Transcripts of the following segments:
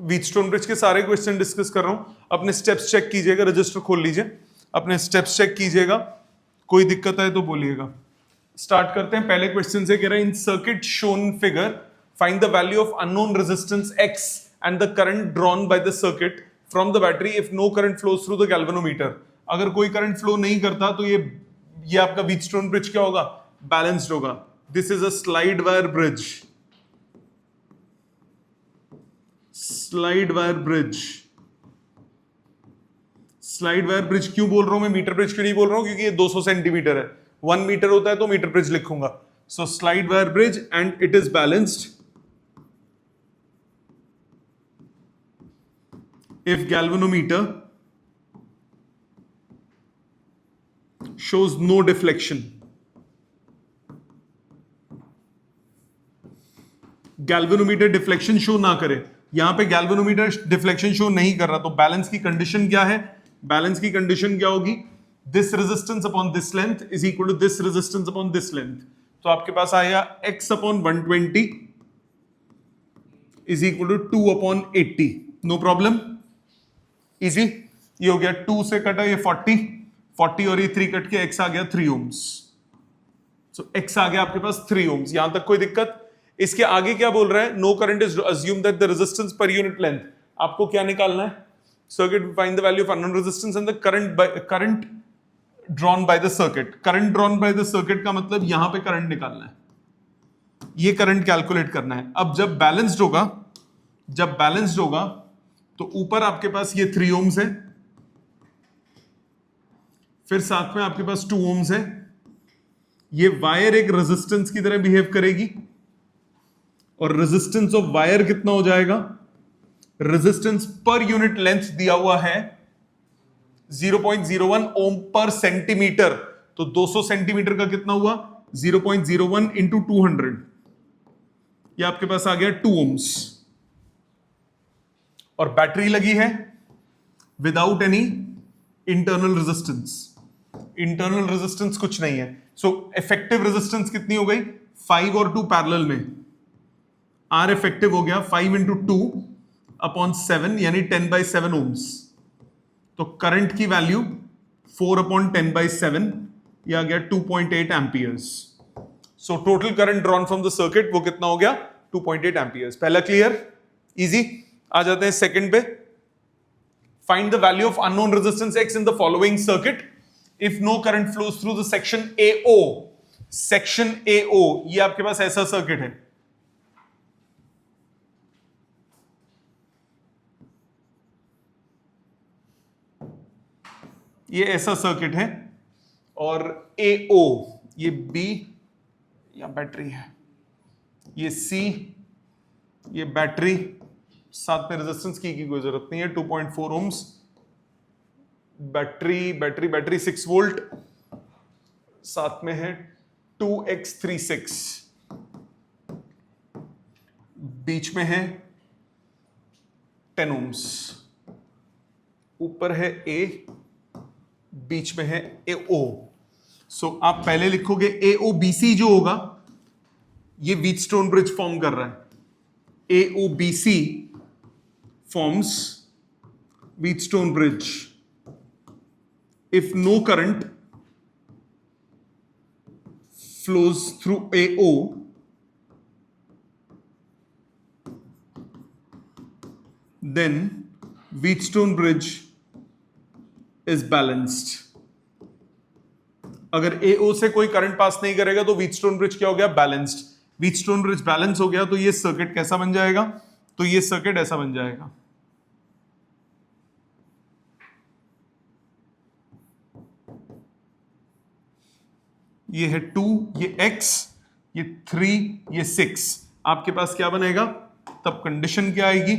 Wheatstone bridge के सारे question discuss कर रहा हूं, अपने स्टेप्स चेक कीजिएगा, रजिस्टर खोल लीजिए, अपने स्टेप्स चेक कीजिएगा, कोई दिक्कत है तो बोलिएगा। स्टार्ट करते हैं। पहले क्वेश्चन से कह रहे हैं, in circuit shown figure find the value of unknown resistance X and the current drawn by the circuit from the battery if no current flows through the galvanometer. अगर कोई करंट फ्लो नहीं करता तो ये आपका व्हीटस्टोन ब्रिज क्या होगा? Balanced होगा। This is a slide wire bridge, slide wire bridge. Slide wire bridge क्यों बोल रहा हूं मैं, मीटर ब्रिज क्यों नहीं बोल रहा हूं? क्योंकि ये 200 सेंटीमीटर है, 1 मीटर होता है तो मीटर ब्रिज लिखूंगा। So slide wire bridge and it is balanced if galvanometer shows no deflection. Galvanometer deflection show ना करे, यहां पे गैल्वेनोमीटर डिफ्लेक्शन शो नहीं कर रहा, तो बैलेंस की कंडीशन क्या है? बैलेंस की कंडीशन क्या होगी? This resistance upon this length is equal to this resistance upon this length. तो आपके पास आएगा x upon 120 is equal to 2 upon 80। No problem, easy. ये हो गया 2 से कटा ये 40 और ये 3 कट के x आ गया 3 ओम्स। सो x आ गया आपके पास 3 ओम्स। यहां तक कोई दिक्कत? इसके आगे क्या बोल रहा है? No current is assume that the resistance per unit length. आपको क्या निकालना है? Circuit find the value of unknown resistance and the current drawn by the circuit. Current drawn by the circuit का मतलब यहां पे करंट निकालना है, ये करंट कैलकुलेट करना है। अब जब बैलेंस्ड होगा तो ऊपर आपके पास ये 3 ओम्स है, फिर साथ में आपके पास 2 ओम्स है। ये वायर एक रेजिस्टेंस की तरह बिहेव करेगी और रेजिस्टेंस ऑफ वायर कितना हो जाएगा? रेजिस्टेंस पर यूनिट लेंथ दिया हुआ है 0.01 ओम पर सेंटीमीटर, तो 200 सेंटीमीटर का कितना हुआ? 0.01 इंटू 200, ये आपके पास आ गया 2 ओम्स। और बैटरी लगी है without any internal resistance. Internal resistance कुछ नहीं है। सो इफेक्टिव रेजिस्टेंस कितनी हो गई? 5 और 2 पैरेलल में, आर इफेक्टिव हो गया 5 इंटू 2 अपॉन 7 यानी 10/7 ओम्स। तो करंट की वैल्यू 4 अपॉन 10/7, यह आ गया 2.8 amperes. So total current drawn from the circuit वो कितना हो गया? 2.8 एम्पियर्स। पहला क्लियर, इजी। आ जाते हैं सेकंड पे। Find the value of unknown resistance x in the following circuit if no current flows through the section AO। Section AO ये आपके पास ऐसा सर्किट है, ये ऐसा सर्किट है, और AO ये B या बैटरी है, ये C ये बैटरी, साथ में रेजिस्टेंस की कोई जरूरत नहीं है, 2.4 ओम्स। बैटरी 6 वोल्ट, साथ में है 2x36, बीच में है 10 ओम्स, ऊपर है A, बीच में है AO। सो आप पहले लिखोगे AOBC जो होगा, ये व्हीटस्टोन ब्रिज फॉर्म कर रहा है। AOBC forms Wheatstone bridge if no current flows through AO, then Wheatstone bridge is balanced. अगर AO से कोई करंट पास नहीं करेगा तो Wheatstone bridge क्या हो गया? बैलेंस्ड। Wheatstone bridge बैलेंस हो गया तो ये सर्किट कैसा बन जाएगा? तो ये सर्किट ऐसा बन जाएगा। ये है 2, ये x, ये 3, ये 6। आपके पास क्या बनेगा? तब कंडीशन क्या आएगी?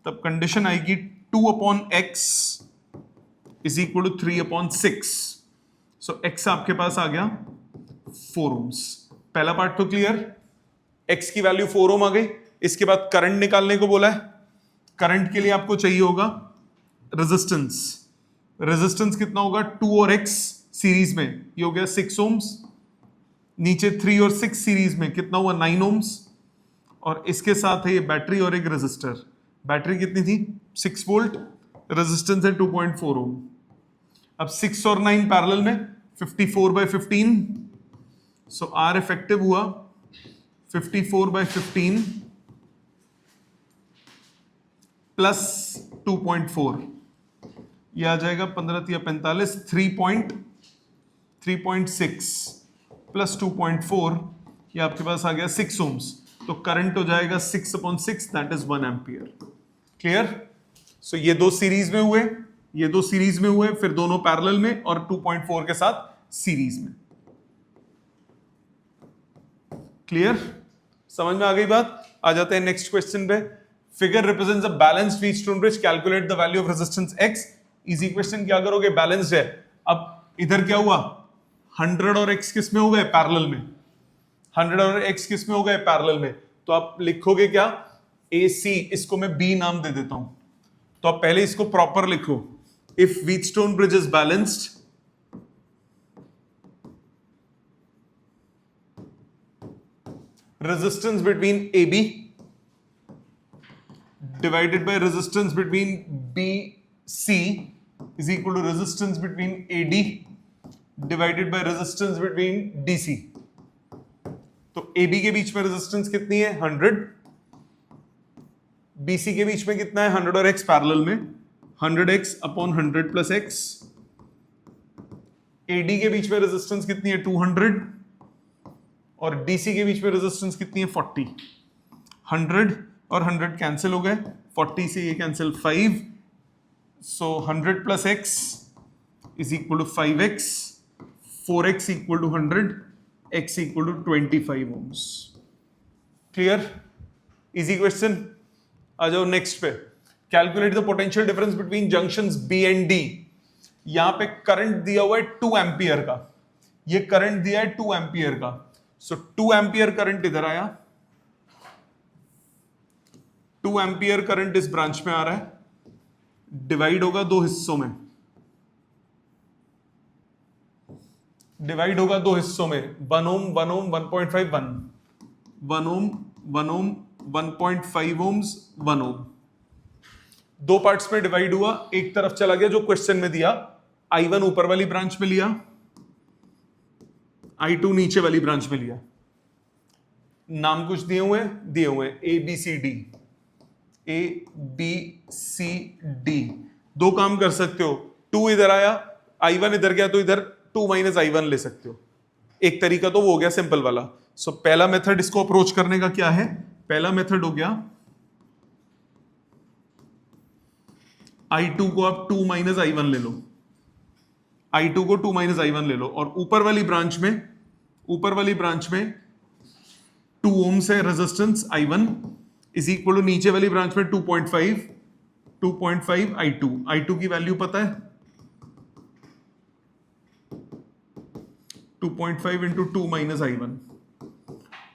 तब कंडीशन आएगी 2 upon x is equal to 3 upon 6। So x आपके पास आ गया 4 ओम्स। पहला पार्ट तो क्लियर, x की वैल्यू 4 ओम आ गई। इसके बाद करंट निकालने को बोला है। करंट के लिए आपको चाहिए होगा रेजिस्टेंस। रेजिस्टेंस कितना होगा? 2 और x सीरीज में, ये हो गया 6 ओम्स। नीचे 3 और 6 सीरीज में कितना हुआ? 9 ओम्स। और इसके साथ है ये बैटरी और एक रेजिस्टर, बैटरी कितनी थी 6 वोल्ट, रेजिस्टेंस है 2.4 ओम। अब 6 और 9 पैरेलल में 54/15, सो आर इफेक्टिव हुआ 54/15 प्लस 2.4, ये आ जाएगा 15 या 45, 3.6 प्लस 2.4, ये आपके पास आ गया 6 ओम्स। तो करंट हो जाएगा 6/6, दैट इज 1 एम्पियर। क्लियर? सो ये दो सीरीज में हुए, ये दो सीरीज में हुए, फिर दोनों पैरेलल में और 2.4 के साथ सीरीज में। क्लियर? समझ में आ गई बात? आ जाते हैं नेक्स्ट क्वेश्चन पे। Figure represents a balanced Wheatstone bridge, calculate the value of resistance x। Easy question, क्या करोगे, बैलेंस्ड है। अब इधर क्या हुआ, 100 और x किस में हो गए, पैरेलल में। 100 और x किस में हो गए, पैरेलल में। तो आप लिखोगे क्या, AC, इसको मैं B नाम दे देता हूं। तो आप पहले इसको प्रॉपर लिखो, if Wheatstone bridge is balanced, resistance between AB divided by resistance between BC is equal to resistance between AD divided by resistance between DC। तो AB के बीच में रेजिस्टेंस कितनी है, 100, BC के बीच में कितना है, 100 और X पैरेलल में 100x upon 100 plus X। AD के बीच में रेजिस्टेंस कितनी है, 200, और DC के बीच में रेजिस्टेंस कितनी है, 40। 100 और 100 कैंसिल हो गए, 40 से ये cancel 5, so 100 plus x is equal to 5x, 4x equal to 100, x equal to 25 ohms. Clear? Easy question. आ जाओ नेक्स्ट पे। Calculate the potential difference between junctions B and D। यहां पे करंट दिया हुआ है 2 एम्पियर का, ये करंट दिया है 2 एम्पियर का। सो 2 एम्पियर करंट इधर आया, 2 एम्पियर करंट इस ब्रांच में आ रहा है, डिवाइड होगा दो हिस्सों में, डिवाइड होगा दो हिस्सों में, 1 ओम 1 ओम 1.5 1 ओम 1 ओम 1.5 ओम्स 1 ओम। दो पार्ट्स में डिवाइड हुआ, एक तरफ चला गया जो क्वेश्चन में दिया, I1 ऊपर वाली ब्रांच में लिया, I2 नीचे वाली ब्रांच में लिया। नाम कुछ दिए हुए A B C D। दो काम कर सकते हो, 2 इधर आया, I1 इधर गया, तो इधर 2 माइनस I1 ले सकते हो। एक तरीका तो वो हो गया सिंपल वाला। सो पहला मेथड इसको अप्रोच करने का क्या है, पहला मेथड हो गया I2 को आप 2 माइनस I1 ले लो, I2 को 2 माइनस I1 ले लो, और ऊपर वाली ब्रांच में 2 ओम्स है resistance I1 is equal to नीचे वाली ब्रांच में 2.5 I2 की वैल्यू पता है, 2.5 into 2 minus I1,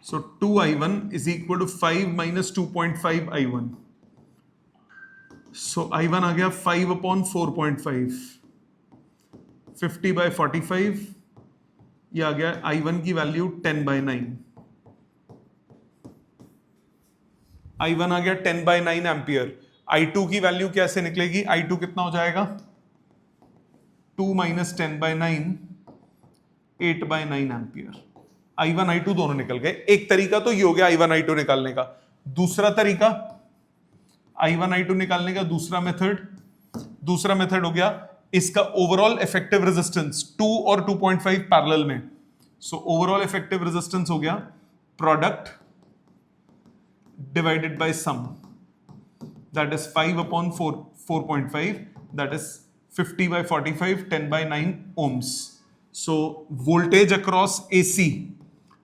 so 2 I1 is equal to 5 minus 2.5 I1, so I1 आ गया 5 अपॉन 4.5, 50/45, ये आ गया I1 की वैल्यू 10/9, I1 आ गया 10/9 एम्पियर। I2 की वैल्यू कैसे निकलेगी, I2 कितना हो जाएगा, 2 माइनस 10/9 8/9 एम्पियर। I1 I2 दोनों निकल गए। एक तरीका तो ये हो गया I1 I2 निकालने का। दूसरा तरीका I1 I2 निकालने का दूसरा मेथड हो गया इसका ओवरऑल इफेक्टिव रेजिस्टेंस 2 और 2.5 पैरेलल में। सो ओवरऑल इफेक्टिव रेजिस्टेंस हो गया product divided by sum, that is 5 upon 4.5, that is 50/45, 10/9 ohms. So voltage across AC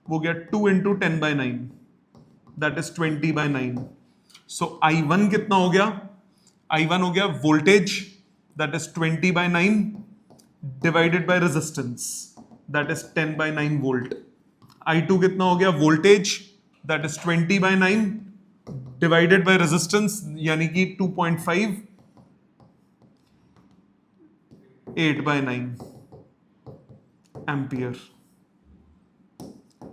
वो गया 2 into 10/9, that is 20/9। So I1 कितना हो गया, I1 हो गया voltage that is 20/9 divided by resistance that is 10/9 volt. I2 कितना हो गया voltage that is 20/9 divided by resistance यानी कि 2.5 8/9 एम्पियर।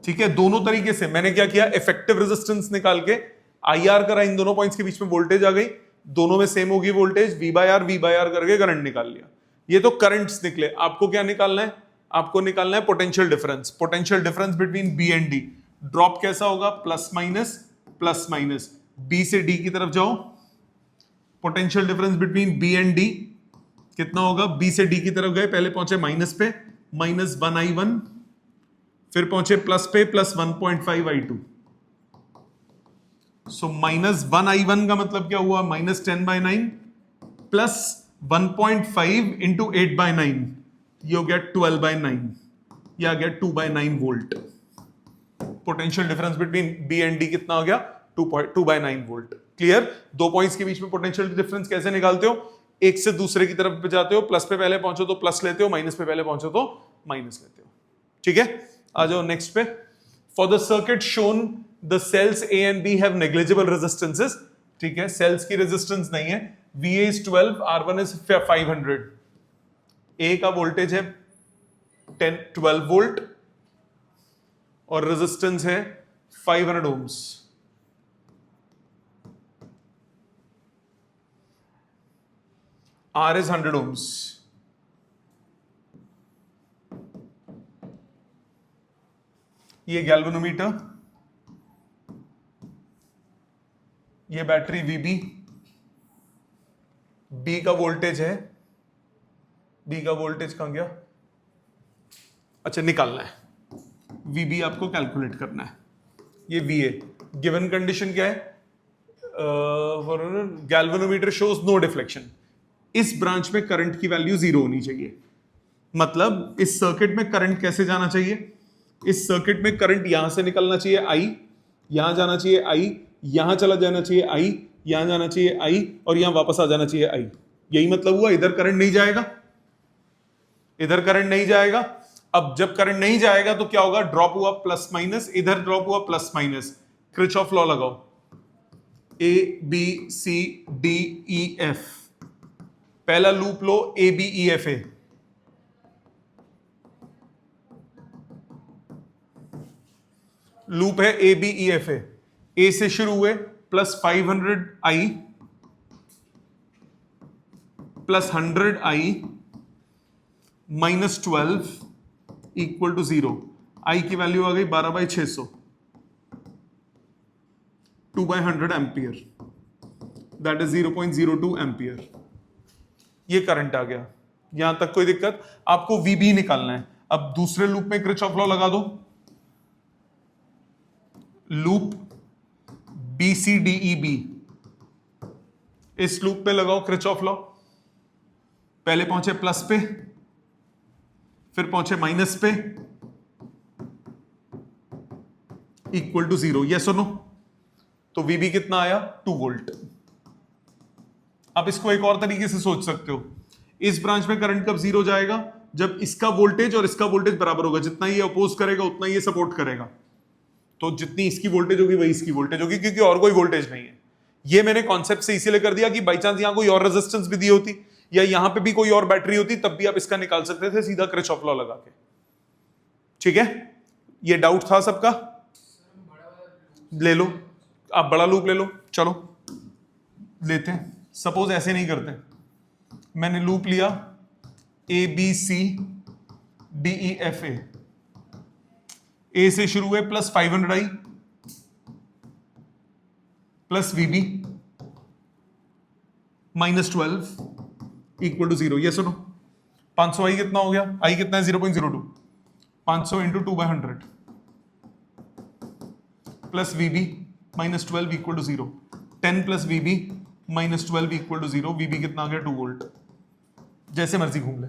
ठीक है, दोनों तरीके से मैंने क्या किया, इफेक्टिव रेजिस्टेंस निकाल के IR करा, इन दोनों पॉइंट्स के बीच में वोल्टेज आ गई, दोनों में सेम होगी वोल्टेज, V बाय आर करके करंट निकाल लिया। ये तो करंट्स निकले। आपको क्या निकालना है? आपको निकालना है potential difference between B and D. Drop कैसा होगा? प्लस माइनस, बी से डी की तरफ जाओ, potential difference between B and D कितना होगा? बी से डी की तरफ गए, पहले पहुंचे माइनस पे, -1I1, फिर पहुंचे प्लस पे, +1.5I2। सो -1I1 का मतलब क्या हुआ? -10/9 प्लस 1.5 इंटू 8/9, यू गेट 12/9, या get 2/9 volt. Potential difference between B and D कितना हो गया? 2/9 वोल्ट। क्लियर? दो पॉइंट्स के बीच में पोटेंशियल डिफरेंस कैसे निकालते हो? एक से दूसरे की तरफ जाते हो, प्लस पे पहले पहुंचो तो प्लस लेते हो, माइनस पे पहले पहुंचो तो माइनस लेते हो। ठीक है, आ जाओ नेक्स्ट पे। For the circuit shown the cells A and B have negligible resistances. ठीक है, सेल्स की रेजिस्टेंस नहीं है। VA is 12, R1 is 500। ए का वोल्टेज है 12 वोल्ट और रेजिस्टेंस है 500 ओम्स। R is 100 ohms। ये गैल्वेनोमीटर, ये बैटरी VB, B का वोल्टेज है, B का वोल्टेज कहां गया? अच्छा, निकालना है। VB आपको कैलकुलेट करना है। ये VA, गिवन कंडीशन क्या है? Galvanometer shows no deflection. इस ब्रांच में करंट की वैल्यू 0 होनी चाहिए। मतलब इस सर्किट में करंट कैसे जाना चाहिए? इस सर्किट में करंट यहां से निकलना चाहिए I, यहां जाना चाहिए I, यहां चला जाना चाहिए I, यहां जाना चाहिए I, और यहां वापस आ जाना चाहिए I। यही मतलब हुआ। इधर करंट नहीं जाएगा, इधर करंट नहीं जाएगा। अब जब करंट नहीं जाएगा तो क्या होगा? ड्रॉप हुआ प्लस माइनस, इधर ड्रॉप हुआ प्लस माइनस। किरचॉफ लॉ लगाओ। ABCDEF, पहला लूप लो ABEFA। लूप है ABEFA। ए से शुरू हुए +500I plus 100I -12 equal to 0। I की वैल्यू आ गई 12/600, 2/100 एम्पियर, दैट इज 0.02 एम्पियर। ये करंट आ गया। यहां तक कोई दिक्कत? आपको VB निकालना है। अब दूसरे लूप में किरचॉफ लॉ लगा दो। लूप BCDEB, इस लूप पे लगाओ किरचॉफ लॉ। पहले पहुंचे प्लस पे, फिर पहुंचे माइनस पे, इक्वल टू 0। यस और नो? तो VB कितना आया? 2 वोल्ट। आप इसको एक और तरीके से सोच सकते हो। इस ब्रांच में करंट कब 0 जाएगा? जब इसका वोल्टेज और इसका वोल्टेज बराबर होगा। जितना ये अपोज करेगा उतना ये सपोर्ट करेगा। तो जितनी इसकी वोल्टेज होगी वही इसकी वोल्टेज होगी, क्योंकि और कोई वोल्टेज नहीं है। ये मैंने कॉन्सेप्ट से इसीलिए कर दिया कि बाई चांस यहां कोई और रेजिस्टेंस भी दी होती या यहां पे भी कोई और बैटरी होती, तब भी आप इसका निकाल सकते थे सीधा किरचॉफ लॉ लगा के। ठीक है, ये डाउट था सबका? ले लो, आप बड़ा लूप ले लो। चलो लेते हैं। सपोज ऐसे नहीं करते, मैंने लूप लिया ABCDEFA। ए से शुरू हुए +500I plus VB -12 equal to 0। ये सुनो, 500I कितना हो गया? I कितना है? 0.02। 500 into 2/100 plus VB -12 equal to 0। 10 plus VB -12 equal to 0। VB कितना आ गया? 2 वोल्ट। जैसे मर्जी घूम ले।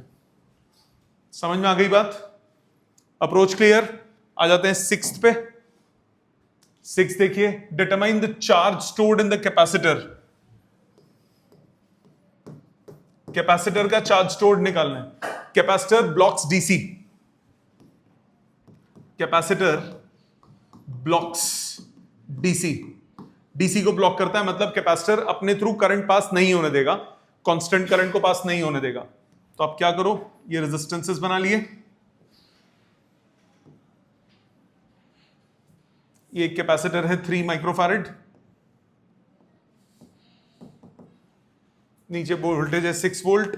समझ में आ गई बात? Approach clear? आ जाते हैं 6th पे। 6 देखिए, determine the charge stored in the capacitor. Capacitor का चार्ज स्टोर्ड निकालना है। Capacitor blocks DC, capacitor blocks DC। DC को ब्लॉक करता है, मतलब कैपेसिटर अपने थ्रू करंट पास नहीं होने देगा, कांस्टेंट करंट को पास नहीं होने देगा। तो आप क्या करो, ये रेजिस्टेंसेस बना लिए। ये कैपेसिटर है 3 माइक्रोफैरेड, नीचे वोल्टेज है 6 वोल्ट,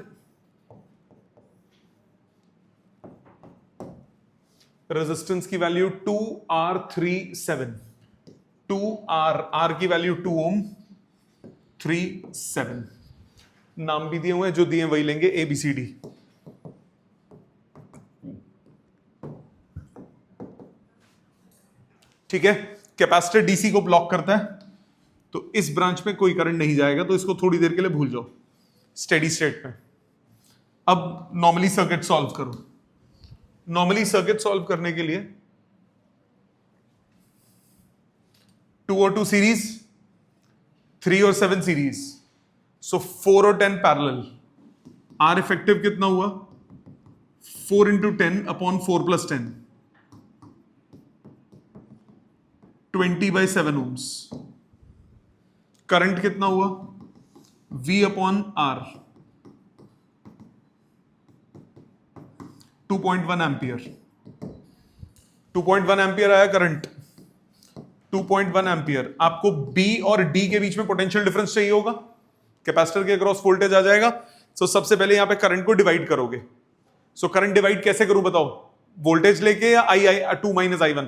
रेजिस्टेंस की वैल्यू 2R37, 2R की वैल्यू 2 ओम, 37। नाम भी दिए हुए हैं, जो दिए वही लेंगे, ABCD। ठीक है, कैपेसिटर डीसी को ब्लॉक करता है, तो इस ब्रांच में कोई करंट नहीं जाएगा, तो इसको थोड़ी देर के लिए भूल जाओ स्टेडी स्टेट में। अब नॉर्मली सर्किट सॉल्व करो। नॉर्मली सर्किट सॉल्व करने के लिए 2 और 2 सीरीज, 3 और 7 सीरीज, सो 4 और 10 पैरेलल। आर इफेक्टिव कितना हुआ? 4 into 10 upon 4 plus 10, 20/7 ohms. Current कितना हुआ? V upon R, 2.1 ampere. 2.1 ampere आया करंट, 2.1 एम्पियर। आपको B और D के बीच में पोटेंशियल डिफरेंस चाहिए होगा, कैपेसिटर के अक्रॉस वोल्टेज आ जाएगा। सो सबसे पहले यहां पे करंट को डिवाइड करोगे। सो करंट डिवाइड कैसे करूं बताओ? वोल्टेज लेके या I2 माइनस I1?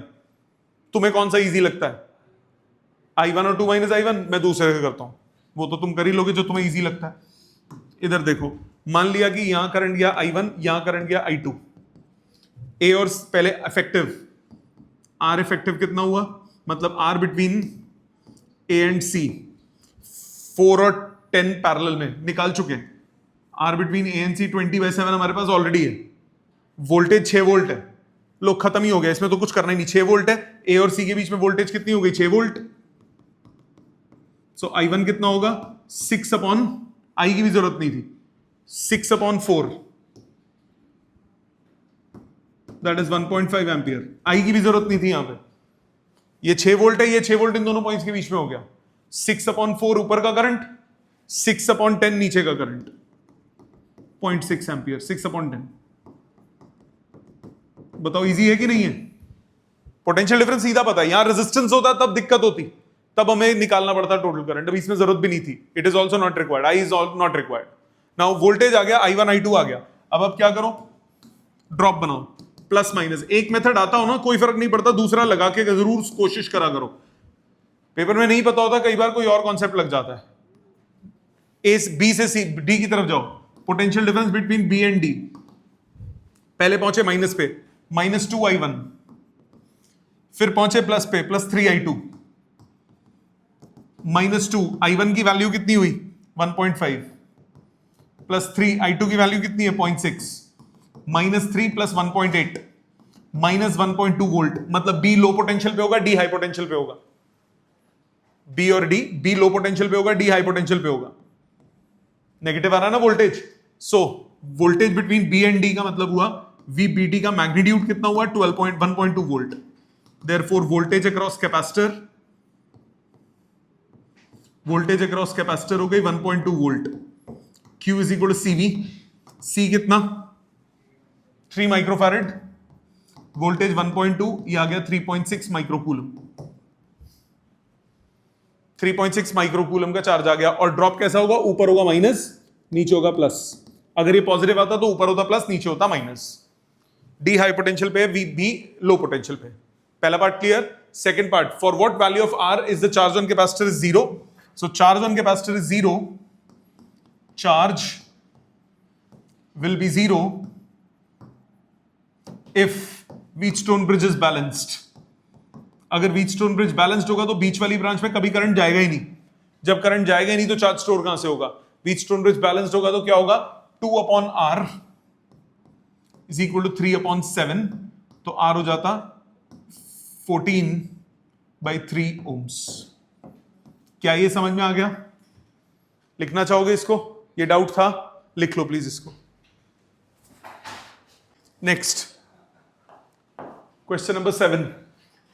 तुम्हें कौन सा इजी लगता है? I1 और 2 माइनस I1? मैं दूसरे से करता हूं, वो तो तुम कर ही लोगे जो तुम्हें इजी लगता है। इधर देखो, मान लिया कि यहां करंट गया I1, यहां करंट गया I2। ए और पहले इफेक्टिव, आर इफेक्टिव कितना हुआ? मतलब आर बिटवीन ए एंड सी, 4 और 10 पैरेलल में निकाल चुके हैं। आर बिटवीन ए एंड सी 20/7 हमारे पास ऑलरेडी है। वोल्टेज 6 वोल्ट है, लो खत्म ही हो गया, इसमें तो कुछ करना ही नहीं। 6 वोल्ट है, ए और सी के बीच में वोल्टेज कितनी हो गई? 6 वोल्ट। सो I1 कितना होगा? 6 अपॉन, आई की भी जरूरत नहीं थी, 6 अपॉन 4, दैट इज 1.5 एम्पियर। आई की भी जरूरत नहीं थी यहां पे, ये 6 वोल्ट है, ये 6 वोल्ट इन दोनों पॉइंट्स के बीच में हो गया। 6 अपॉन 4 ऊपर का करंट, 6 अपॉन 10 नीचे का करंट, 0.6 एम्पियर। 6 अपॉन 10, बताओ इजी है कि नहीं है? पोटेंशियल डिफरेंस सीधा पता है। यहां रेजिस्टेंस होता तब दिक्कत होती, तब हमें निकालना पड़ता टोटल करंट। अब इसमें जरूरत भी नहीं थी। It is also not required, I is not required. Now voltage आ गया, I1 I2 आ गया। अब क्या करो? ड्रॉप बनाओ, प्लस माइनस। एक मेथड आता हो ना, कोई फर्क नहीं पड़ता, दूसरा लगा के जरूर कोशिश करा करो। पेपर में नहीं पता होता, कई बार कोई और कॉन्सेप्ट लग जाता है। ए बी से सी, डी की तरफ जाओ। Potential difference between B and D, पहले पहुंचे माइनस पे, -2 I1, फिर पहुंचे प्लस पे, +3 I2। -2 I1 की वैल्यू कितनी हुई? 1.5, +3 I2 की वैल्यू कितनी है? 0.6, -3 + 1.8, -1.2 वोल्ट। मतलब बी लो पोटेंशियल पे होगा, डी हाई पोटेंशियल पे होगा। बी और डी, बी लो पोटेंशियल पे होगा, डी हाई पोटेंशियल पे होगा। नेगेटिव आ रहा है ना voltage. So voltage between B and D का मतलब हुआ VBD का मैग्नीट्यूड कितना हुआ? 1.2 volt. Therefore voltage across capacitor, voltage across capacitor हो गई 1.2 volt. Q is equal to CV। C कितना? 3 माइक्रोफैरेड। वोल्टेज 1.2, ये आ गया 3.6 माइक्रोकूलम। 3.6 माइक्रोकूलम का चार्ज आ गया। और ड्रॉप कैसा होगा? ऊपर होगा माइनस, नीचे होगा प्लस। अगर ये पॉजिटिव आता तो ऊपर होता प्लस, नीचे होता माइनस। डी हाई पोटेंशियल पे, बी लो पोटेंशियल पे। पहला part clear. Second part, for what value of R is the charge on capacitor is 0? So charge on capacitor is 0, charge will be 0 if Wheatstone bridge is balanced। अगर Wheatstone bridge balanced होगा तो बीच वाली branch में कभी current जाएगा ही नहीं। जब current जाएगा ही नहीं तो चार्ज स्टोर कहां से होगा? Wheatstone bridge balanced होगा तो क्या होगा? 2/R is equal to 3/7, तो R हो जाता 14/3 ohms। क्या ये समझ में आ गया? लिखना चाहोगे इसको? ये डाउट था, लिख लो प्लीज इसको। Next question number 7।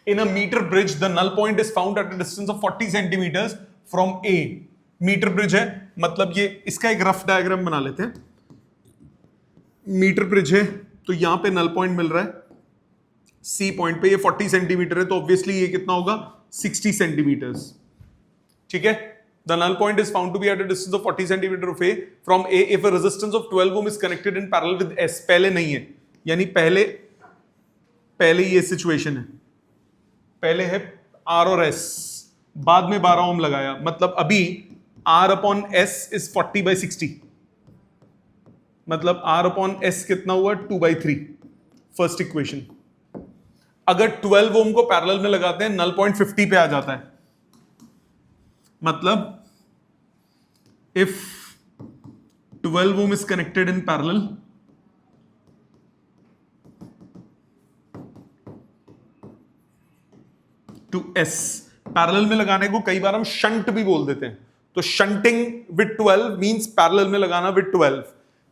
In a meter bridge, the null point is found at a distance of 40 centimeters from A। Metre bridge है, मतलब ये इसका एक रफ डायग्राम बना लेते हैं। मीटर ब्रिज है तो यहां पे नल पॉइंट मिल रहा है C पॉइंट पे, ये 40 सेंटीमीटर है तो ऑब्वियसली ये कितना होगा? 60 सेंटीमीटर्स। ठीक है, The null point is found to be at a distance of 40 centimeter of A from A if a resistance of 12 ohm is connected in parallel with S. पहले नहीं है, यानी पहले ये सिचुएशन है, पहले है R और S, बाद में 12 ओम लगाया, मतलब अभी R अपॉन S is 40/60, मतलब R अपॉन S कितना हुआ 2/3, फर्स्ट इक्वेशन। अगर 12 ओम को पैरेलल में लगाते हैं नल पॉइंट 50 पे आ जाता है, मतलब if 12 ohm is connected in parallel to S, parallel में लगाने को कई बार हम शंट भी बोल देते हैं, तो शंटिंग विद 12 मींस पैरेलल में लगाना विद 12।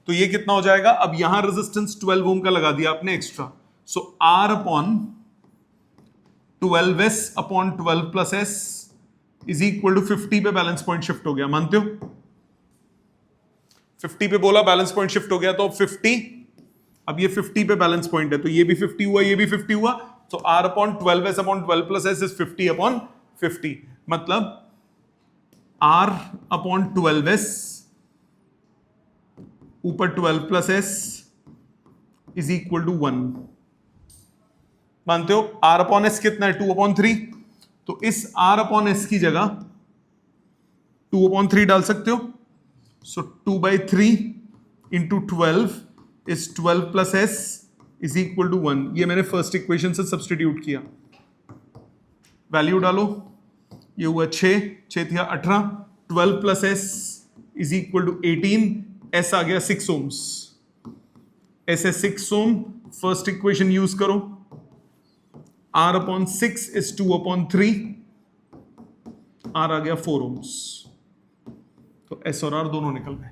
तो ये कितना हो जाएगा, अब यहां रेजिस्टेंस 12 ओम का लगा दिया आपने extra, so R upon 12S upon 12 plus S is equal to 50 पे बैलेंस पॉइंट शिफ्ट हो गया, मानते हो? 50 पे बोला बैलेंस पॉइंट शिफ्ट हो गया, तो 50, अब ये 50 पे बैलेंस पॉइंट है, तो ये भी 50 हुआ, ये भी 50 हुआ, तो R upon 12S upon 12 plus S is 50 upon 50, मतलब R अपॉन 12S ऊपर 12 plus S is equal to 1, मानते हो? R अपॉन S कितना है 2 अपॉन 3, तो इस R अपॉन S की जगह 2 अपॉन 3 डाल सकते हो, so 2/3 into 12 is 12 plus S is equal to 1, ये मैंने फर्स्ट इक्वेशन से सब्सटीट्यूट किया, वैल्यू डालो, ये हुआ 6 थिया 18, 12 plus S is equal to 18, S आ गया 6 ओम्स, S है 6 ओम, फर्स्ट इक्वेशन यूज करो, R upon 6 is 2 upon 3, R आ गया 4 ओम्स, तो S और R दोनों निकल गए,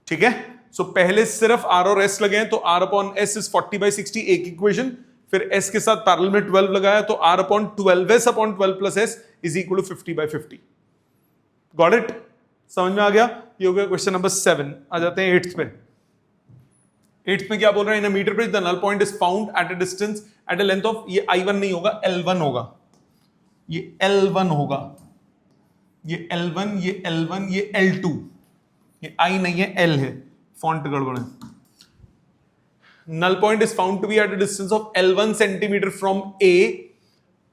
ठीक है? सो पहले सिर्फ R और S लगे हैं, तो R अपॉन S इज 40/60 एक इक्वेशन, फिर S के साथ पैरेलल में 12 लगाया, तो R upon 12S upon 12 plus S is equal to 50/50। Got it? समझ में आ गया? ये हो गया क्वेश्चन नंबर 7। आ जाते हैं 8th पे। 8th में क्या बोल रहे हैं? In a meter bridge the null point is found at a distance at a length of, ये I1 नहीं होगा, L1 होगा, ये L1 होगा, ये L1, ये L1, ये L2, ये I नहीं है, L है, फॉन्ट गड़बड़ है। Null point is found to be at a distance of L1 centimeter from A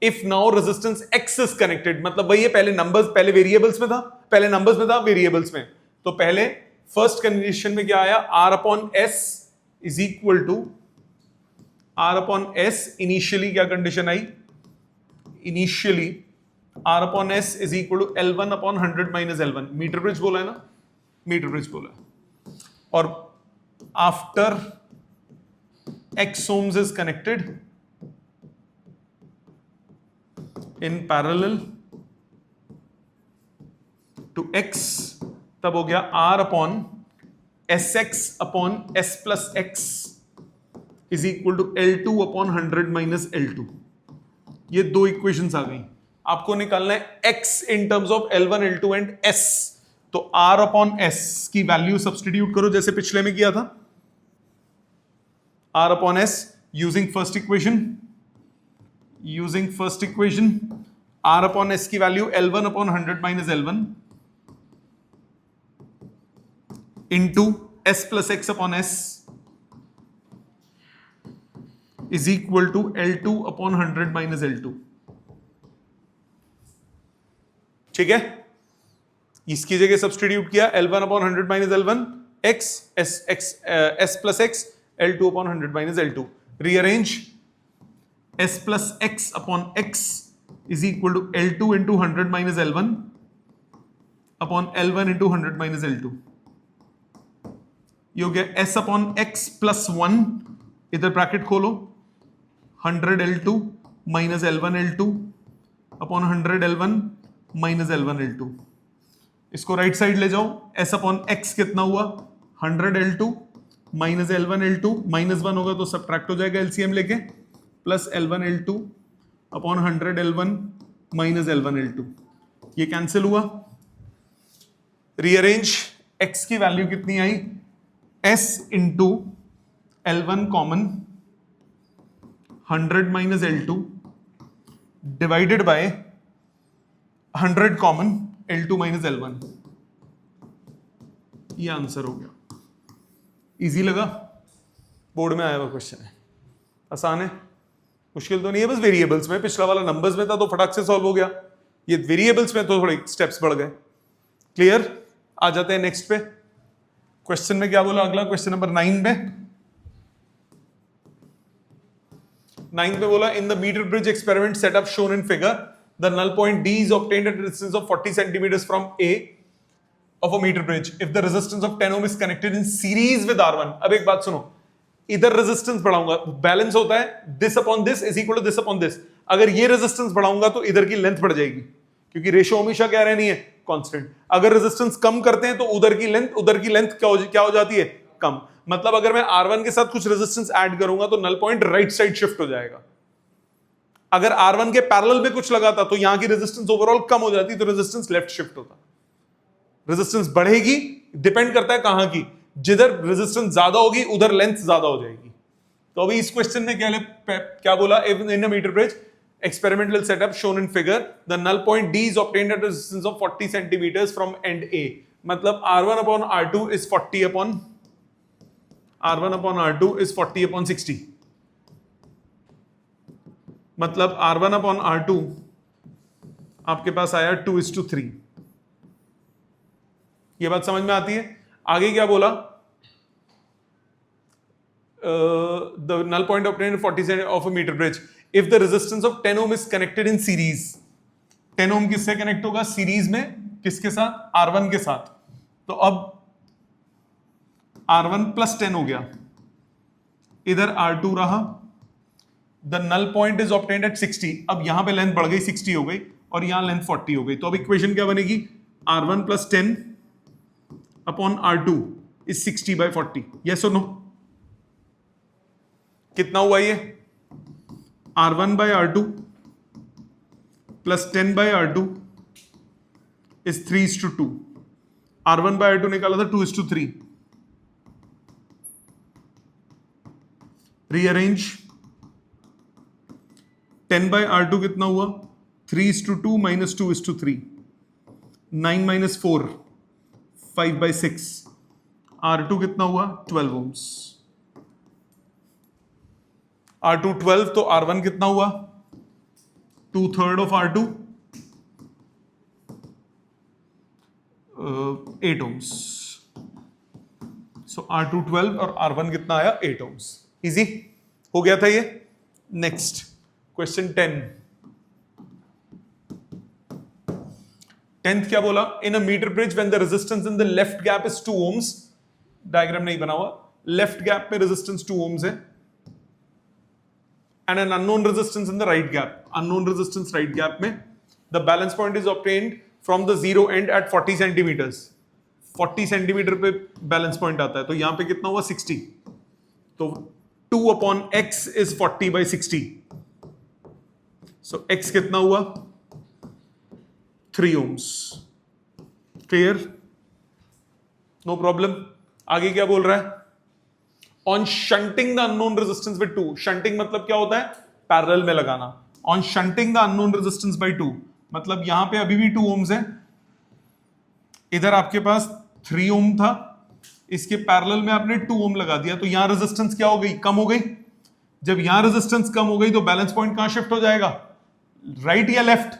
if now resistance X is connected, मतलब वही है, पहले नंबर्स, पहले वेरिएबल्स में था, पहले नंबर्स में था, वेरिएबल्स में, तो पहले फर्स्ट कंडीशन में क्या आया, R upon S is equal to R upon S, initially क्या कंडीशन आई, initially R upon S is equal to L1 upon 100 minus L1, meter bridge बोला है ना, मीटर ब्रिज बोला है, और after X ohms is connected in parallel to X, तब हो गया R upon SX upon S plus X is equal to L2 upon 100 minus L2। ये दो इक्वेशंस आ गई, आपको निकालना है X in terms of L1, L2 and S, तो R अपॉन S की वैल्यू सब्सटीट्यूट करो जैसे पिछले में किया था, R upon S using first equation, R upon S की value L1 upon 100 minus L1 into S plus X upon S is equal to L2 upon 100 minus L2, ठीक है? इसकी जगह सब्सटीट्यूट किया, L1 upon 100 minus L1 X, S plus X, L2 upon 100 minus L2, rearrange, S plus X upon X is equal to L2 into 100 minus L1 upon L1 into 100 minus L2, ये हो गया S upon X plus 1, इधर bracket खोलो, 100 L2 minus L1 L2 upon 100 L1 minus L1 L2, इसको right side ले जाओ, S upon X कितना हुआ, 100 L2 minus L1 L2, minus 1 होगा तो सब्ट्रैक्ट हो जाएगा एलसीएम लेके, plus L1 L2 upon 100 L1 minus L1 L2, ये कैंसिल हुआ, रीअरेंज, X की वैल्यू कितनी आई, S into L1 common 100 minus L2 divided by 100 common, L2 minus L1, ये आंसर हो गया। इजी लगा? बोर्ड में आया हुआ क्वेश्चन है, आसान है, मुश्किल तो नहीं है। बस वेरिएबल्स में, पिछला वाला नंबर्स में था तो फटाक से सॉल्व हो गया, ये वेरिएबल्स में तो थोड़े स्टेप्स बढ़ गए। क्लियर? आ जाते हैं नेक्स्ट पे। क्वेश्चन में क्या बोला अगला, क्वेश्चन नंबर 9 में। 9 में बोला in the metre bridge experiment setup shown in figure the null point D is obtained at a distance of 40 centimeters from A of a meter bridge if the resistance of 10 ohm is connected in series with R1। अब एक बात सुनो, इधर resistance बढ़ाऊंगा, balance होता है this upon this is equal to this upon this. अगर ये रेजिस्टेंस बढ़ाऊंगा तो इधर की लेंथ बढ़ जाएगी, क्योंकि रेशियो हमेशा क्या रहनी है, कांस्टेंट। अगर रेजिस्टेंस कम करते हैं तो उधर की लेंथ क्या हो जाती है, कम। मतलब अगर मैं R1 के साथ कुछ रेजिस्टेंस ऐड करूंगा तो null point right side shift हो जाएगा। अगर R1 के पैरेलल में कुछ लगाता तो यहां की रेजिस्टेंस ओवरऑल कम हो जाती, तो रेजिस्टेंस लेफ्ट शिफ्ट होता। रेजिस्टेंस बढ़ेगी, डिपेंड करता है कहां की, जिधर रेजिस्टेंस ज्यादा होगी उधर लेंथ ज्यादा हो जाएगी। तो अभी इस क्वेश्चन में क्या बोला, in a meter bridge experimental setup shown in figure the null point D is obtained at a distance of 40 centimeters from end A। मतलब R1 upon R2 is 40 upon R1 upon 60। मतलब R1 upon R2 आपके पास आया 2:3। ये बात समझ में आती है? आगे क्या बोला, the null point obtained 40 cm of a meter bridge if the resistance of 10 ohm is connected in series। 10 ohm किससे कनेक्ट होगा, सीरीज में, किसके साथ, R1 के साथ। तो अब R1 प्लस 10 हो गया, इधर R2 रहा, the null point is obtained at 60। अब यहां पे लेंथ बढ़ गई, 60 हो गई, और यहां लेंथ 40 हो गई। तो अब इक्वेशन क्या बनेगी, R1 plus 10 upon R2 is 60/40। Yes और नो? कितना हुआ ये, R1/R2 plus 10/R2 is 3:2। R1/R2 निकाला था 2:3। रीअरेंज, 10/R2 कितना हुआ, 3:2 माइनस 2:3, 9 - 4 5/6। R2 कितना हुआ, 12 ohms। R2 12, तो R1 कितना हुआ, 2/3 of R2, 8 ohms। So R2 12 और R1 कितना आया, 8 ohms। इजी हो गया था ये। नेक्स्ट क्वेश्चन 10th क्या बोला, in a meter bridge when the resistance in the left gap is 2 ohms। Diagram नहीं बना हुआ, लेफ्ट गैप में रेजिस्टेंस 2 ohms है, and an unknown resistance in the right gap, unknown resistance right gap में the balance point is obtained from the zero end at 40 centimeters। 40 centimetre पे balance point आता है, तो यहां पे कितना हुआ, 60। तो 2/x is 40/60। सो x कितना हुआ, 3 ohms। क्लियर? No problem. आगे क्या बोल रहा है, On shunting the unknown resistance with 2। shunting मतलब क्या होता है, पैरेलल में लगाना। On shunting the unknown resistance by 2 मतलब यहां पे अभी भी 2 ohms है, इधर आपके पास 3 ohm था, इसके पैरेलल में आपने 2 ohm लगा दिया, तो यहां रेजिस्टेंस क्या हो गई, कम हो गई। जब यहां रेजिस्टेंस कम हो गई तो बैलेंस पॉइंट कहां शिफ्ट हो जाएगा, राइट या लेफ्ट,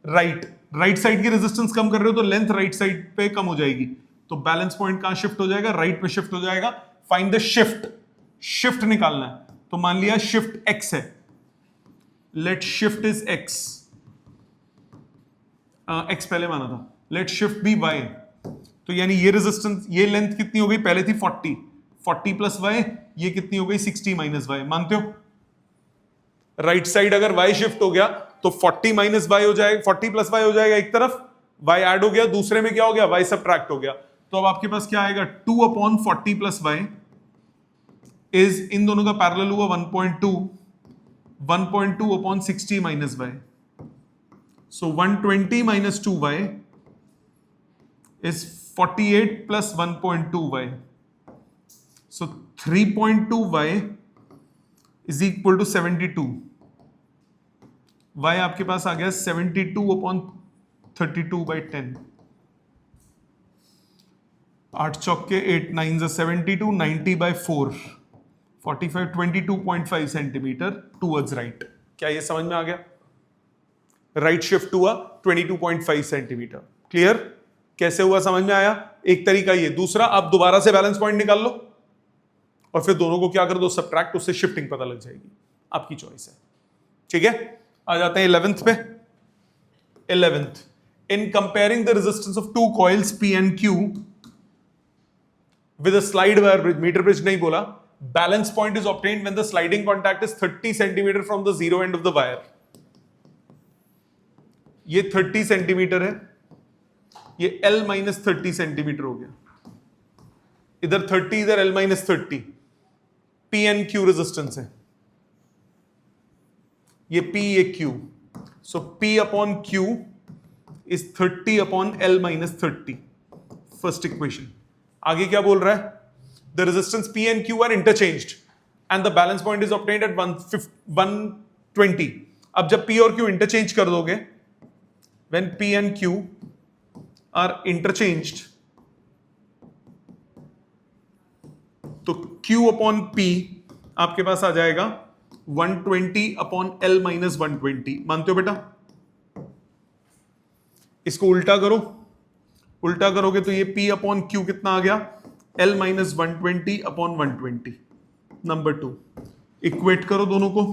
राइट साइड की रेजिस्टेंस कम कर रहे हो तो लेंथ राइट साइड पे कम हो जाएगी, तो बैलेंस पॉइंट कहां शिफ्ट हो जाएगा, राइट पे शिफ्ट हो जाएगा। फाइंड द शिफ्ट निकालना है, तो मान लिया शिफ्ट x है, let shift is x, x पहले माना था, लेट शिफ्ट बी y। तो यानी ये रेजिस्टेंस, ये लेंथ कितनी हो गई, पहले थी 40 प्लस y, ये कितनी हो गई, 60 माइनस y। मानते हो? राइट साइड अगर y शिफ्ट हो गया तो 40 माइनस y हो जाएगा, 40 प्लस y हो जाएगा एक तरफ, y ऐड हो गया, दूसरे में क्या हो गया, y सब्ट्रैक्ट हो गया। तो अब आपके पास क्या आएगा, 2/40 प्लस y इज, इन दोनों का पैरेलल हुआ 1.2/60 minus y। So 120 minus 2y is 48 plus 1.2y। So 3.2y is equal to 72। y आपके पास आ गया 72/3 32/10, 8 चौक के 8 9 72, 90/4, 45, 22.5 सेंटीमीटर टूवर्ड्स राइट। क्या ये समझ में आ गया? राइट शिफ्ट हुआ 22.5 सेंटीमीटर। क्लियर? कैसे हुआ समझ में आया? एक तरीका ये। दूसरा, आप दोबारा से बैलेंस पॉइंट निकाल लो और फिर दोनों को क्या कर दो, सबट्रैक्ट, उससे शिफ्टिंग पता लग जाएगी। आपकी चॉइस है। ठीक है, आ जाते हैं 11th पे। 11th, in comparing the resistance of two coils P and Q with a slide wire bridge, metre bridge नहीं बोला, balance point is obtained when the sliding contact is 30 centimetre from the zero end of the wire. ये 30 centimetre है, ये L - 30 centimetre हो गया। इधर 30, इधर L - 30। P and Q resistance है, ये P ये Q, so P upon Q is 30 upon L - 30। First equation. आगे क्या बोल रहा है? The resistance P and Q are interchanged and the balance point is obtained at 120। अब जब P और Q इंटरचेंज कर दोगे, when P and Q are interchanged, तो Q अपॉन P आपके पास आ जाएगा 120 अपॉन L - 120। मानते हो बेटा? इसको उल्टा करो, उल्टा करोगे तो ये P अपॉन Q कितना आ गया? L - 120 upon 120। नंबर 2, इक्वेट करो दोनों को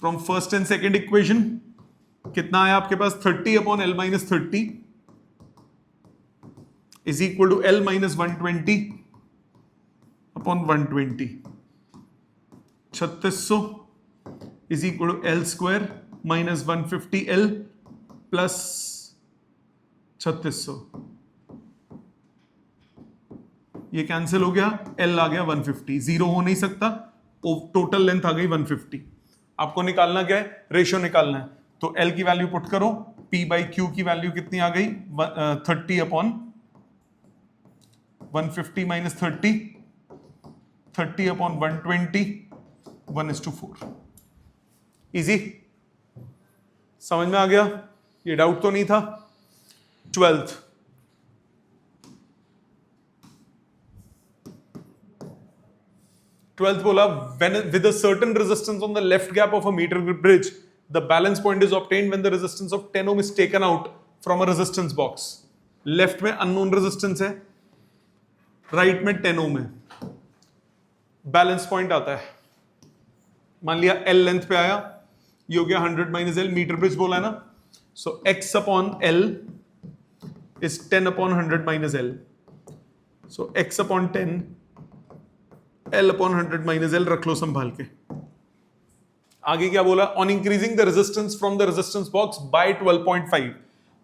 from first and second equation. कितना आया आपके पास? 30 upon L - 30 is equal to L - 120 upon 120। 3600 is equal to L square minus 150L plus 3600। ये कैंसिल हो गया, L आ गया 150, जीरो हो नहीं सकता, टोटल लेंथ आ गई 150। आपको निकालना क्या है? रेशियो निकालना है। तो L की वैल्यू पुट करो, P/Q की वैल्यू कितनी आ गई? 30 अपॉन 150 माइनस 30, 30 अपॉन 120, 1:4। इजी? समझ में आ गया? ये डाउट तो नहीं था? 12th, बोला when with a certain resistance on the left gap of a meter bridge, the balance point is obtained when the resistance of 10 ohm is taken out from a resistance box. Left में unknown resistance है, right में 10 ohm है, balance point आता है। मान लिया L length पे आया, ये हो गया 100 माइनस L, मीटर ब्रिज बोला है ना, so X upon L is 10 upon 100 minus L, so X upon 10 L upon 100 minus L रख लो संभाल के। आगे क्या बोला? On increasing the resistance from the resistance box by 12.5,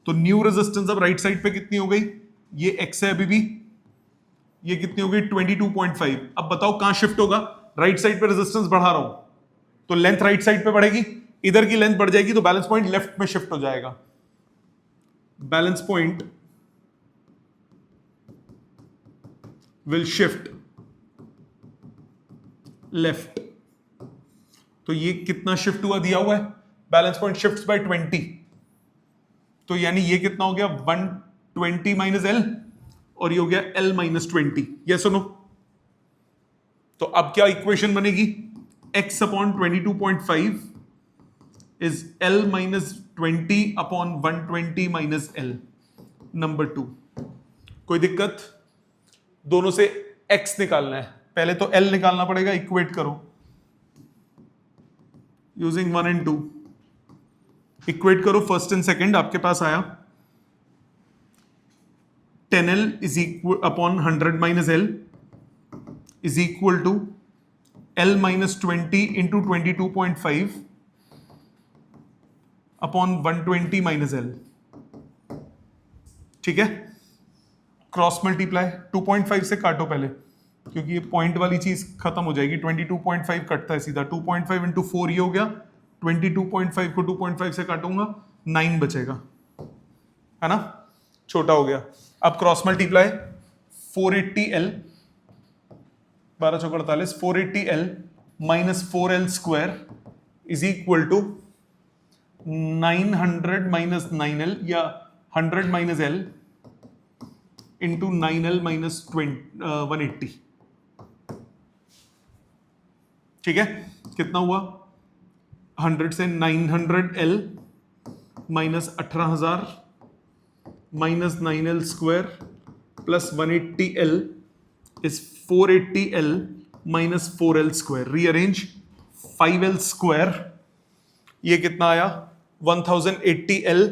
तो न्यू रेजिस्टेंस अब राइट साइड पे कितनी हो गई? ये X है अभी भी, ये कितनी हो गई? 22.5। अब बताओ कहां शिफ्ट होगा? राइट साइड पे रेजिस्टेंस बढ़ा रहा हूं तो लेंथ राइट साइड पे बढ़ेगी, इधर की लेंथ बढ़ जाएगी तो बैलेंस पॉइंट लेफ्ट में शिफ्ट हो जाएगा। Balance point will shift left. तो ये कितना शिफ्ट हुआ? दिया हुआ है बैलेंस पॉइंट शिफ्ट्स बाय 20, तो यानी ये कितना हो गया? 120 माइनस L और ये हो गया L माइनस 20। यस और नो? तो अब क्या इक्वेशन बनेगी? X upon 22.5 is L minus 20 upon 120 minus L। Number 2, कोई दिक्कत? दोनों से X निकालना है, पहले तो L निकालना पड़ेगा, इक्वेट करो यूजिंग 1 and 2। इक्वेट करो फर्स्ट एंड सेकेंड, आपके पास आया 10L is equal upon 100 minus L is equal to L minus 20 into 22.5 upon 120 minus L। ठीक है, क्रॉस मल्टीप्लाई 2.5 से काटो पहले, क्योंकि ये पॉइंट वाली चीज खत्म हो जाएगी। 22.5 कटता है सीधा, 2.5 इंटू 4 ये हो गया, 22.5 को 2.5 से काटूंगा 9 बचेगा, है ना, छोटा हो गया। अब क्रॉस मल्टीप्लाई 480L 12 चौक 48, 480L minus 4L square is equal to 900 minus 9L या 100 minus L into 9L minus 180। ठीक है, कितना हुआ? 100 से 900L minus 18,000 minus 9L square plus 180L is 480L minus 4L square. Rearrange 5L square, ये कितना आया? 1080L।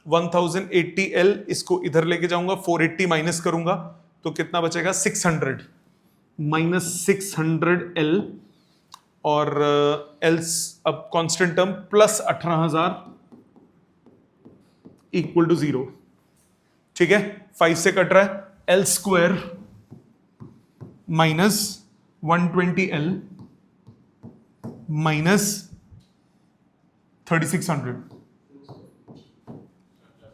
1080L इसको इधर लेके जाऊंगा, 480 माइनस करूंगा तो कितना बचेगा? 600 माइनस 600L और एल्स अब constant term plus 18,000 equal to 0। ठीक है, 5 से कट रहा है। L square minus 120L minus 3600,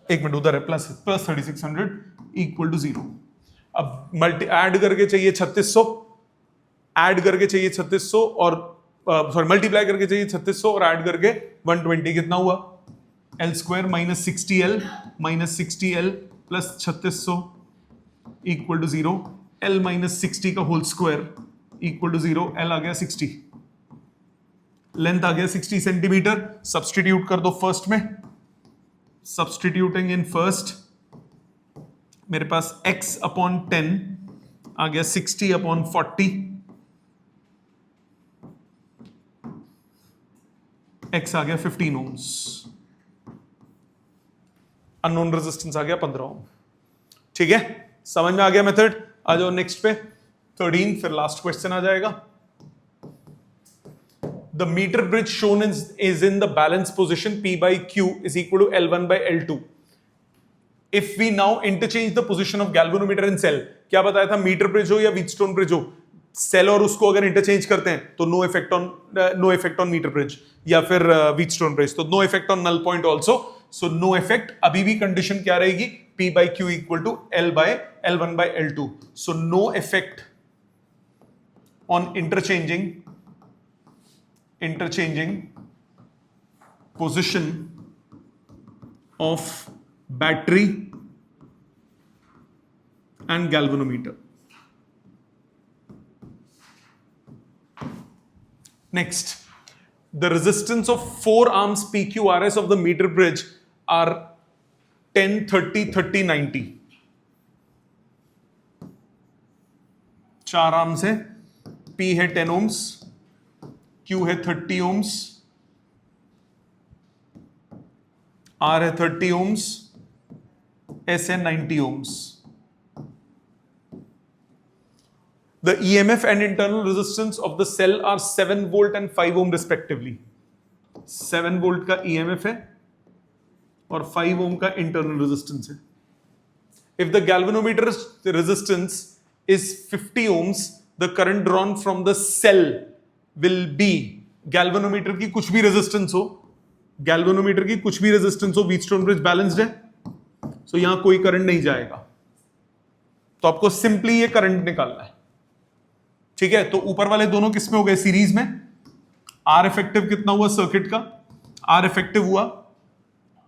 एक मिनट उधर है, प्लस 3600 इक्वल टू 0। अब मल्टी ऐड करके चाहिए 3600, ऐड करके चाहिए 3600 और सॉरी मल्टीप्लाई करके चाहिए 3600 और ऐड करके 120। कितना हुआ? L square minus 60L plus 3600 equal to 0। L minus 60 का whole square equal to 0। L आ गया 60, लेंथ आ गया 60 सेंटीमीटर। सब्सटीट्यूट कर दो फर्स्ट में। सब्सटीट्यूटिंग इन फर्स्ट, मेरे पास x अपॉन 10 आ गया 60 अपॉन 40। x आ गया 15 ओम्स। अननोन रेजिस्टेंस आ गया 15 ओम। ठीक है, समझ में आ गया मेथड? आ जाओ नेक्स्ट पे 13, फिर लास्ट क्वेश्चन आ जाएगा। The meter bridge shown is in the balanced position P by Q is equal to L1 by L2. If we now interchange the position of galvanometer and cell, क्या बताया था? Metre bridge हो या Wheatstone bridge हो, cell और उसको अगर interchange करते हैं तो no effect on metre bridge या फिर व्हीटस्टोन ब्रिज, तो no effect on null point also. So no effect. अभी भी कंडीशन क्या रहेगी? P by Q equal to L by L1 by L2। So no effect on interchanging position of battery and galvanometer. Next, the resistance of 4 arms PQRS of the meter bridge are 10, 30, 30, 90. 4 arms है, P है 10 ohms, Q है 30 ohms, R है 30 ohms, S है 90 ohms. The EMF and internal resistance of the cell are 7 volt and 5 ohm respectively. 7 volt का EMF है और 5 ohm का internal resistance है. If the galvanometer's resistance is 50 ohms, the current drawn from the cell will be, galvanometer की कुछ भी resistance हो, galvanometer की कुछ भी रेजिस्टेंस हो, व्हीटस्टोन ब्रिज बैलेंस्ड है, सो यहां कोई करंट नहीं जाएगा, तो आपको सिंपली ये करंट निकालना है। ठीक है, तो ऊपर वाले दोनों किसमें हो गए? सीरीज में। आर इफेक्टिव कितना हुआ सर्किट का? आर इफेक्टिव हुआ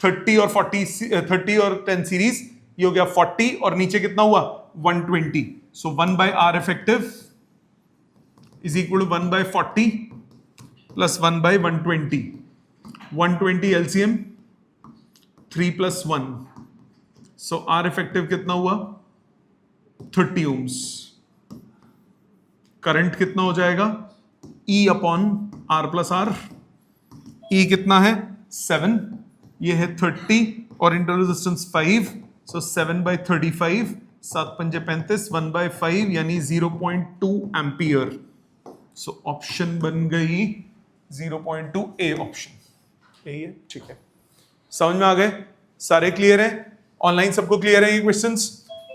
30 और 40, 30 और 10 सीरीज, ये हो गया 40 और नीचे कितना हुआ? 120। सो 1 by R effective is equal to 1 by 40 plus 1 by 120. 120 LCM 3 plus 1. So R effective कितना हुआ? 30 ohms. करंट कितना हो जाएगा? E upon R plus R. E कितना है? 7. ये है 30 और इंटरनल रेजिस्टेंस 5. So 7 by 35, 7 पंजे 35, 1 by 5 यानी 0.2 एम्पियर। सो ऑप्शन बन गई 0.2 ए ऑप्शन। यही है, ठीक है। समझ में आ गए? सारे क्लियर हैं? ऑनलाइन सबको क्लियर है ये क्वेश्चंस?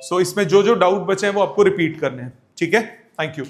सो इसमें जो जो डाउट बचे हैं वो आपको रिपीट करने हैं। ठीक है, थैंक यू।